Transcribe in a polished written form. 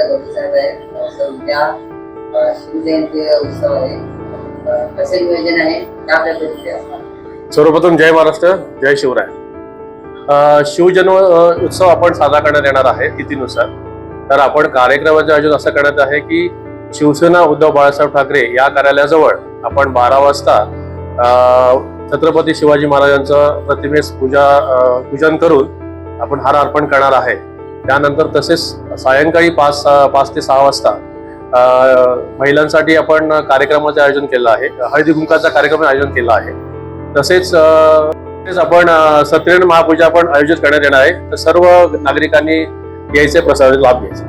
प्रतिसाद आहे. उद्या शिवजयंती उत्सव आहे. कसे नियोजन आहे त्या पद्धतीने असणार? सर्वप्रथम जय महाराष्ट्र, जय शिवराय. शिवजन्म उत्सव आपण साजरा करण्यात येणार आहे तिथीनुसार. तर आपण कार्यक्रमाचे आयोजन असं करण्यात आहे की शिवसेना उद्धव बाळासाहेब ठाकरे या कार्यालयाजवळ आपण 12 वाजता छत्रपती शिवाजी महाराजांचं प्रतिमेस पूजन करून आपण हार अर्पण करणार आहे. त्यानंतर तसेच सायंकाळी 5 ते 6 वाजता महिलांसाठी आपण कार्यक्रमाचे आयोजन केलं आहे. हळदी कुंकाचा कार्यक्रम आयोजन केला आहे. तसेच आपण सत्यनारायण महापूजा पण आयोजित करण्यात येणार आहे. तर सर्व नागरिकांनी यायचे प्रसाद लाभ घ्यायचा.